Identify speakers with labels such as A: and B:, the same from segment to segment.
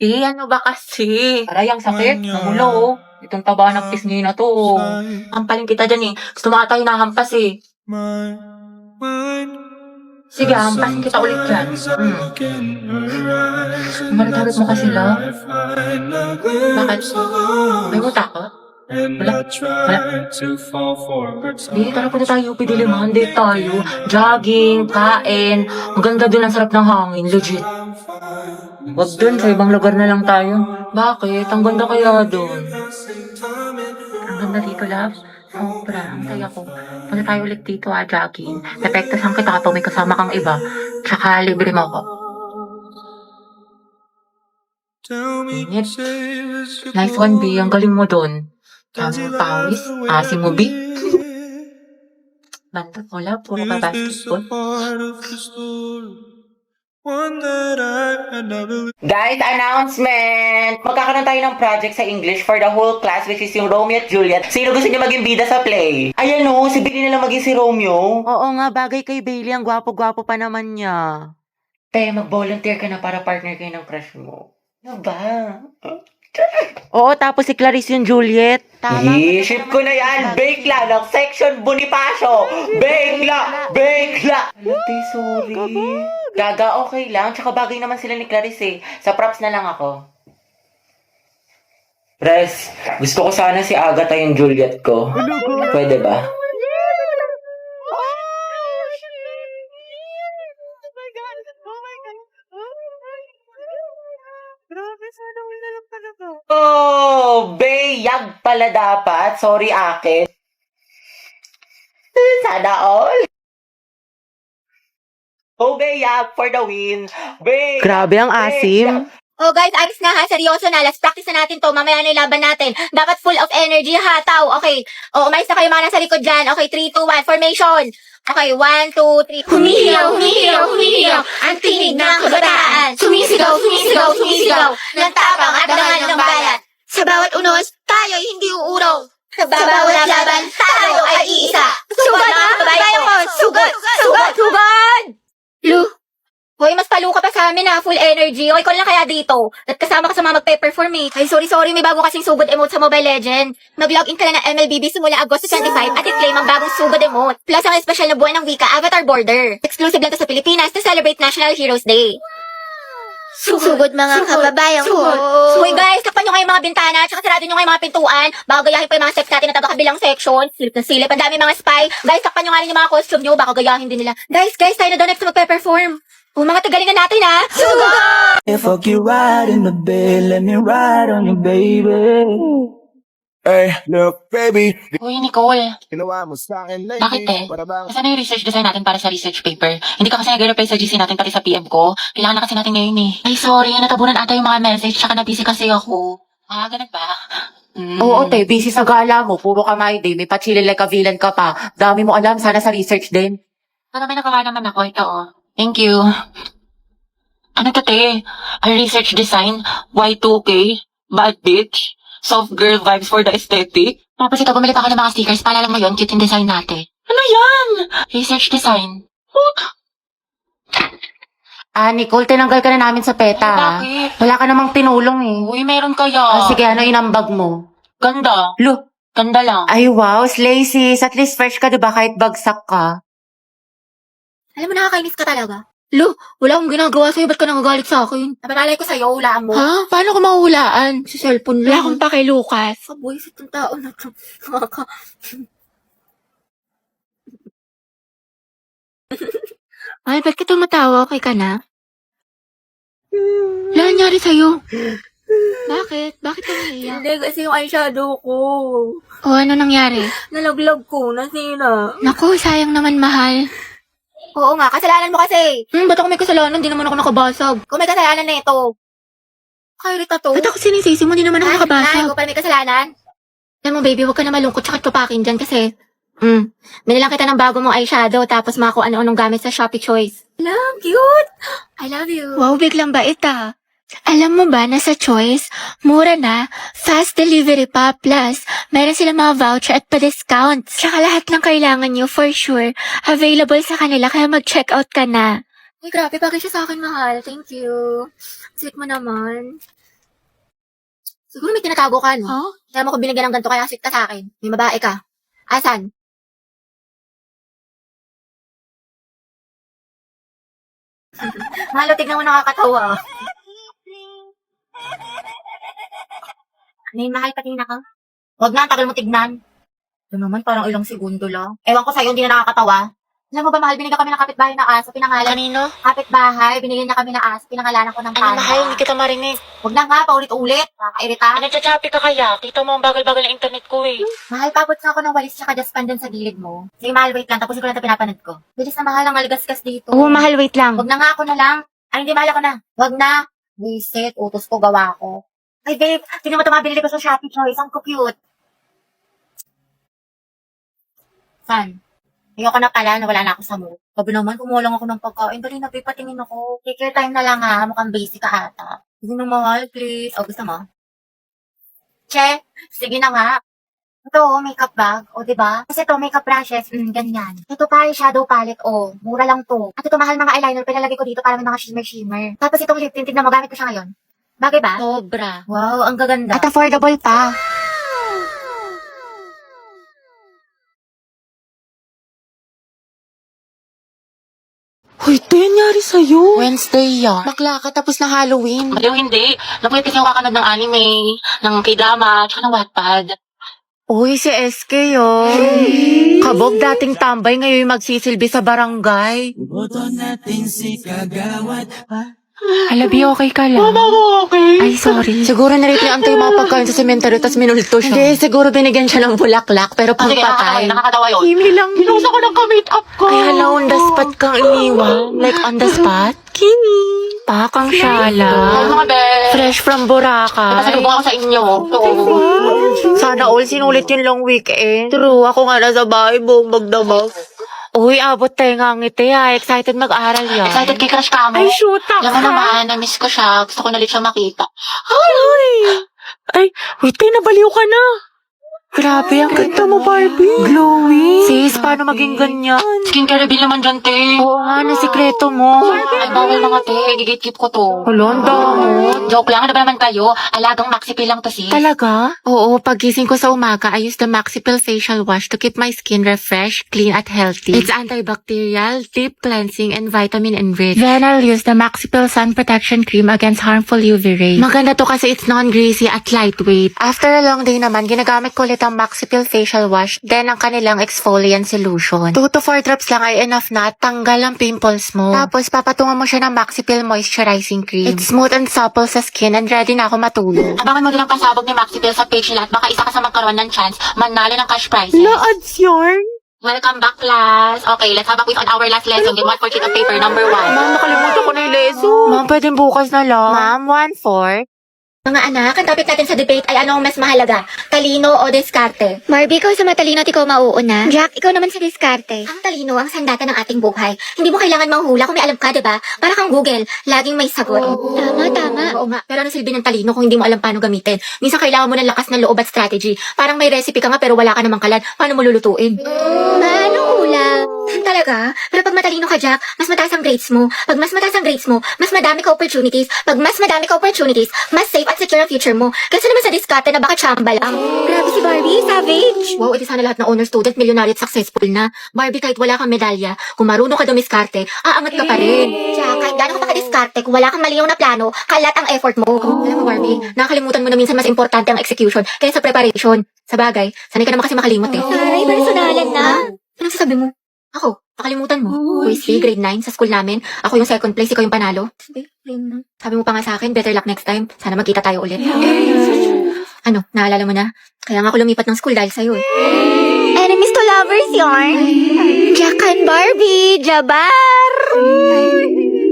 A: Ano ba kasi?
B: Aray, ang sakit. Namula, oh. Itong taba ng pisngi na to, oh.
A: Hampaling kita dyan eh. Gusto mo ata hinahampas eh. Sige, hampasin kita ulit dyan.
B: Malatagap mo kasi, love.
A: Bakit? May mo takot? Wala. Hindi, tara punta tayo, UP Diliman. Date tayo. Jogging, kain. Ang ganda dun, ang sarap ng hangin. Legit.
B: Wag dun, sa ibang lugar na lang tayo.
A: Bakit? Ang ganda kaya dun. Ang ganda dito, love. Sobra. Ang saya ko. Punta tayo ulit dito, jogging. Napektasan kita kapag may kasama kang iba. Tsaka libre mo ako. Init. Nice one, B. Ang galing mo dun. Tama, pawis. Asim mo, B. Banda, wala. Puro ka basketball.
B: Guys, announcement! Magkakaroon tayo ng project sa English for the whole class, which is yung Romeo at Juliet. Sino gusto niya maging bida sa play? Ayan o, si Billy na lang maging si Romeo.
A: Oo nga, bagay kay Bailey. Ang gwapo-gwapo pa naman niya.
B: Te, mag-volunteer ka na para partner kayo ng crush mo. Ano ba?
A: Oo, tapos si Clarice yung Juliet. Tama.
B: Ship ko na yan! Bake lang ng section Bonifacio! Bake lang! Bake lang! Ate, sorry. Gaga, okay lang. Tsaka bagay naman sila ni Clarice eh. Sa props na lang ako. Res, gusto ko sana si Agatha yung Juliet ko. Pwede ba? Oh, Beyag pala dapat. Sorry, akin. Sana all. Oh, Beyag for the win. Beyag.
A: Grabe ang asim.
C: Oh guys, aris na ha, seryoso na. Let's practice na natin to. Mamaya na yung laban natin. Dapat full of energy ha, tao. Okay. Oh, umayos na kayo mga nasa likod dyan. Okay, 3, 2, 1, formation. Okay, 1, 2, 3. Humihiyaw, humihiyaw, humihiyaw. Ang tinig ng kabataan. Sumisigaw, sumisigaw, sumisigaw. Ng tapang at dangal ng balat. Sa bawat unos, tayo'y hindi uuraw. Sa bawat laban, tayo ay iisa. Sugod mga kabayo ko! Sugod! Sugod! Sugod! Lu, hoy, mas palo ka pa sa amin ha, full energy. Okay, call lang kaya dito. At kasama ka sa mga magpe-perform eh. Ay, sorry, may bago kasing sugod emote sa Mobile Legend. Mag-login ka lang ng MLBB simula Agosto 25 at i-claim ang bagong sugod emote. Plus ang espesyal na buwan ng wika, Avatar Border. Exclusive lang to sa Pilipinas to celebrate National Heroes Day. Sugod mga kababayan ko. Hoy guys, takpan nyo nga yung mga bintana, tsaka sarado nyo nga yung mga pintuan. Baka gayahin pa yung mga steps natin na taga-kabilang section. Silip na silip, ang dami mga spy. Guys, takpan nyo nga rin yung mga costume nyo, baka gayahin din nila. Guys, tayo na daw next na magpe-perform. Oh, mga tagalingan natin ha. Sugod!
D: If fuck you right in the bed, let me ride on you, baby. Hey, look, baby.
A: Uy, Nicole.
D: Ginawa mo sa akin lately.
A: Bakit eh?
D: Para bang
A: Nasaan na yung research design natin para sa research paper? Hindi ka kasi nag-reply sa GC natin pati sa PM ko. Kailangan na kasi natin ngayon eh. Ay, sorry. Natabunan ata yung mga message. Tsaka na-busy kasi ako. Ganun ba?
B: Oo, te, busy sa gala mo. Puro ka my day. May pa-chillin like a villain ka pa. Dami mo alam. Sana sa research din.
A: Pero may nagawa naman ako. Ito oh. Thank you. Ano to, te? A research design? Y2K? Bad bitch? Soft girl vibes for the aesthetic? Tapos ito, bumili pa ako ng mga stickers. Paalala mo yun, cute yung design natin. Ano yan? Research design.
B: Nicole, tinanggal ka na namin sa PETA.
A: Bakit?
B: Wala ka namang tinulong eh.
A: Uy, meron kaya.
B: Sige, ano inambag mo?
A: Ganda.
B: Lu,
A: Ganda lang.
B: ay wow, slay sis. At least fresh ka, diba? Kahit bagsak ka.
C: Alam mo, nakakainis ka talaga. Lu, wala akong ginagawa sa'yo. Ba't ka nangagalit sa akin? Napatalay ko sa'yo, hulaan mo.
A: Ha? Paano ko mahuhulaan?
C: Si cellphone
A: Wala
C: lang.
A: akong pake, Lucas.
C: Kabuisit ng tao na to. Ay, ba't ka tumatawa? Okay ka na? Wala nangyari sa'yo. Bakit? Bakit ka naiiyak?
E: Hindi, kasi yung eyeshadow ko.
C: O, ano nangyari?
E: Nalaglag ko, nasira.
C: Naku, sayang naman, mahal. Oo nga, kasalanan mo kasi.
E: Ba't ako may kasalanan? Di naman ako nakabasag.
C: Kung may kasalanan na ito.
E: Kairita to.
C: Ba't ako sinisisi mo? Hindi naman ako
E: Ay,
C: nakabasag.
E: ikaw
C: pala may kasalanan? Alam mo, baby, huwag ka na malungkot tsaka tupakin dyan kasi, binilang kita ng bago mong eyeshadow tapos mga kung ano-anong gamit sa Shopee Choice.
E: Alam, cute.
C: I love you. Wow, biglang bait ah. Alam mo ba na sa Choice, mura na, fast delivery pa, plus, meron silang mga voucher at pa-discounts. Tsaka lahat ng kailangan nyo, for sure, available sa kanila, kaya mag-check out ka na.
E: Uy, grabe, bagay siya sa akin, mahal. Thank you. Sweet mo naman.
C: Siguro may tinatago ka, no? Kaya mo ko binigyan ng ganito kaya sweet ka sa akin. May babae ka. Asan? Malo, tignan mo nakakatawa. Ano yun, mahal, patingin ako? Huwag na, ang tagal mo tignan. Ito naman, parang ilang segundo lang. Ewan ko sa'yo, hindi na nakakatawa. Alam mo ba, mahal, binigyan kami ng kapitbahay na aso, pinangalan.
A: Kanino?
C: Kapitbahay, binigyan niya kami ng aso, pinangalanan ko ng
A: Ano,
C: panda.
A: mahal? Hindi kita marinig.
C: Huwag na nga, paulit-ulit. Nakakairita.
A: Nagchachapi ka kaya? Kita mo ang bagal-bagal ng internet ko eh.
C: Mahal, papot na ako ng walis tsaka dustpan dun sa gilid mo. Sige, mahal, wait lang. Tapusin ko lang ito pinapanood ko. Bilis na, mahal, ang maligasgas dito.
E: Oo, mahal, wait lang.
C: Huwag na nga, ako na lang. Ay, hindi, mahal, ako na. Huwag na. Visit, utos ko, gawa ko. Ay, babe, tingnan mo ito mga binili ko sa Shopee Choice. Ang cute. San? Ayoko na pala, nawala na ako sa mood. Sabi naman, kumuha lang ako ng pagkain. Dali na, babe, patingin ako. Take your time na lang ha. Mukhang basic ka ata. Sige na, mahal, please. O, gusto mo? Che, sige na nga. Ito, makeup bag. O, diba? Kasi ito, makeup brushes. Ganyan. Ito pa, shadow palette. O, mura lang to. At ito, mahal mga eyeliner. Pinalagay ko dito para may mga shimmer-shimmer. Tapos itong lip tint, tignan mo, gamit ko siya ngayon. Bagay ba?
A: Sobra.
C: Wow, ang gaganda.
E: At affordable pa. Hoy, ito yung nangyari sa'yo.
A: Wednesday yan.
E: Bakla ka tapos na Halloween.
A: Baliw hindi. Napulit kasi yung kakanood ng anime, ng k-drama, tsaka ng Wattpad.
E: Uy, si SK Kabog dating tambay, ngayon magsisilbi sa barangay.
D: Boto natin si Kagawad.
E: Halabi, okay ka lang?
A: Okay.
E: Ay, sorry. Siguro narito yung mga pagkain sa sementeryo tapos minulto siya. Hindi, siguro binigyan siya ng bulaklak pero
A: Sige,
E: pangpatay.
A: nakakatawa yun.
E: Kimi lang.
A: Pinusa ko ng ka-makeup ko.
E: Ay, hala, on the spot kang iniwan. Like, on the spot? Kimi. Pakang
A: Ay,
E: syala.
A: mga be.
E: Fresh from Boracay.
A: Pasalubong ako sa inyo.
E: Sana all sinulit yun long weekend. True, ako nga nasa bahay, buong magdamag. Uy, abot tayo nga ngiti ha. Excited mag-aral yan.
A: Excited kay crush ka mo?
E: Ay, shoot up
A: Alam mo naman, na-miss ko siya. Gusto ko na ulit siya makita.
E: Ay, wait, nabaliw ka na. Grabe, ang ganda mo, Barbie. Glowing. Sis, paano maging ganyan?
A: Skincare reveal naman dyan, te.
E: Oo nga, na sikreto mo.
A: Ay, bawal mga te. Gigit-keep ko to.
E: Holanda mo.
A: Joke lang, ano ba naman tayo? Alagang maxipil lang to, sis.
E: Talaga? Oo, pagising ko sa umaga, I use the Maxipil Facial Wash to keep my skin refreshed, clean, at healthy. It's antibacterial, deep cleansing, and vitamin enriched. Then I'll use the Maxipil Sun Protection Cream against harmful UV rays. Maganda to kasi it's non-greasy at lightweight. After a long day naman, ginagamit ko ulit ang Maxipil Facial Wash, then ang kanilang exfoliant solution. 2 to 4 drops lang ay enough na at tanggal ang pimples mo. Tapos, papatungan mo siya ng Maxipil Moisturizing Cream. It's smooth and supple sa skin and ready na ako matulog.
A: Abangan mo din ang pasabog ni Maxipil sa page nila at baka isa ka sa magkaroon ng chance manalo ng cash prizes.
E: ads yarn?
A: Welcome back, class. Okay, let's have a quiz on our last lesson. Get 1 for sheet of paper, number 1.
E: Ma'am, nakalimutan ko na yung lesson. Ma'am, pwedeng bukas na lang. Ma'am, 1-4.
C: Mga anak, ang topic natin sa debate ay ano ang mas mahalaga, talino o diskarte?
F: Barbie, ikaw sa matalino at ikaw mauuna. Jack, ikaw naman sa diskarte.
C: Ang talino ang sandata ng ating buhay. Hindi mo kailangan manghula kung may alam ka, diba? Para kang Google, laging may sagot.
F: Tama.
C: Oo nga, pero ano silbi ng talino kung hindi mo alam paano gamitin? Minsan kailangan mo ng lakas ng loob at strategy. Parang may recipe ka nga pero wala ka namang kalan. Paano mo lulutuin?
F: Paano ulam?
C: Talaga? Pero pag matalino ka, Jack, mas mataas ang grades mo. Pag mas mataas ang grades mo, mas madami ka opportunities. Pag mas madami ka opportunities, mas safe at secure ang future mo. Kasi naman sa diskarte na baka chamba lang.
F: Grabe si Barbie, savage.
C: Wow, edi sana lahat ng honor student, millionaire at successful na. Barbie, kahit wala kang medalya, kung marunong ka dumiskarte, aangat ka pa rin. Jack, kahit gano'n ka pa ka-diskarte, kung wala kang malinaw na plano, kalat ang effort mo. Alam mo, Barbie, nakakalimutan mo na minsan mas importante ang execution kaysa preparation. Sa bagay, sanay ka naman kasi makalimot eh.
F: Aray, personalan na.
C: Anong sasabi mo? Ako, nakalimutan mo. Quiz grade 9 sa school namin. Ako yung second place, ikaw yung panalo. Sabi mo pa nga sa akin, better luck next time. Sana magkita tayo ulit. Ano, naalala mo na? Kaya nga ako lumipat ng school dahil sa'yo eh.
F: Enemies to lovers yarn. Jack and Barbie, Jabar.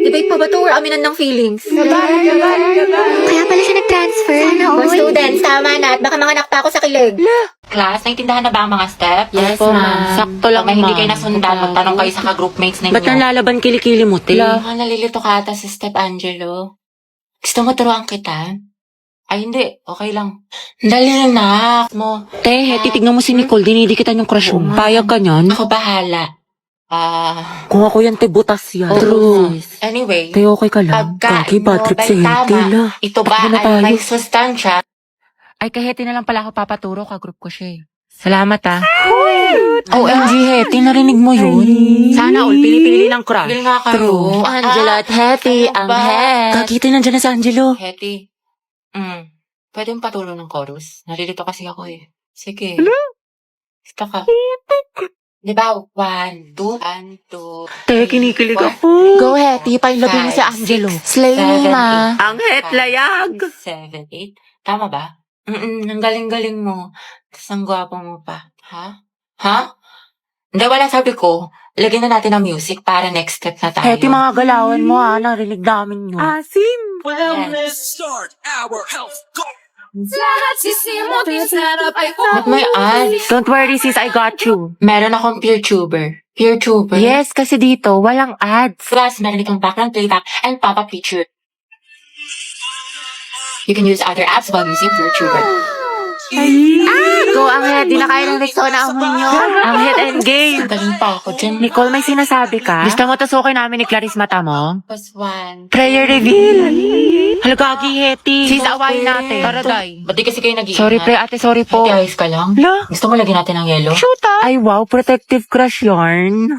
C: Debate pa ba to or aminan ng feelings?
F: Kaya pala siya nag-transfer. Sana
C: Mga
F: all.
C: students, tama na at baka manganak pa ako sa kilig.
A: Class, naintindahan na ba ang mga steps?
E: Yes, ma'am. Sakto lang,
A: Pag may hindi
E: ma'am.
A: kayo nasundan, magtanong kayo sa ka-groupmates ninyo.
E: Ba't nang lalaban kilikili mo, te?
A: Nalilito ka ata si Step Angelo. Gusto mo turuan kita? Ay, hindi. Okay lang. Dali na, mo.
E: Te, titignan mo si Nicole, dinidikitan yung crush mo. Payag ka niyan?
A: Ako bahala.
E: Kung ako yan, te, butas yan. True.
A: Anyway,
E: Te, okay ka lang?
A: pagkain
E: Kagi,
A: mo
E: bad trip
A: ba'y
E: si Henti
A: tama?
E: la.
A: Ito ba
E: Takbo na
A: ay
E: tayo.
A: may sustansya?
E: Ay, kay Hetty na lang pala ako papaturo. Ka-group ko siya eh. Salamat ah.
A: OMG, Hetty, narinig mo yun?
E: Sana all pili-pili ng crush.
A: Tigil nga kayo.
E: True. Angela at Hetty, ang het.
A: Kakita nandiyan na si Angelo. Hetty. Pwede yung patulong ng chorus? Nalilito kasi ako eh. Sige. Basta ka. Diba? 1, 2, 1, 2.
E: Te, kinikilig ako. Go Hetty, pailabing mo si Angelo. Slay mo ma.
B: Ang hetlayag!
A: 7, 8. Tama ba? Ang galing-galing mo. Tapos ang gwapo mo pa. Ha? Ha? Hindi, wala sabi ko. Lagyan na natin ang music para next step na tayo.
E: Hetty, mga galawan mo ha. Narinig namin yun.
B: Asim!
A: Yes.
D: Start our health goal.
A: Ba't may ads?
E: Don't worry sis, I got you.
A: Meron akong PeerTuber. PeerTuber?
E: Yes, kasi dito, walang ads.
A: Plus, meron itong background playback and pop-up feature. You can use other apps while using PeerTuber.
E: Go, ang het. Di na kaya ng Rexona amoy nyo. Ang het endgame.
A: Galing pa ako dyan.
E: Nicole, may sinasabi ka? Gusto mo tusukin namin ni Clarice mata mo?
A: Plus 1.
E: Prayer reveal. Halagagi, Hetty. Sis, awayin natin. Tara, day.
A: Ba't di kasi kayo nag-iingat?
E: Sorry, pre, ate, sorry po.
A: Ate, ayos ka lang?
E: La,
A: Gusto mo lagyan natin ng yellow?
E: shoot Ay, wow, protective crush yarn.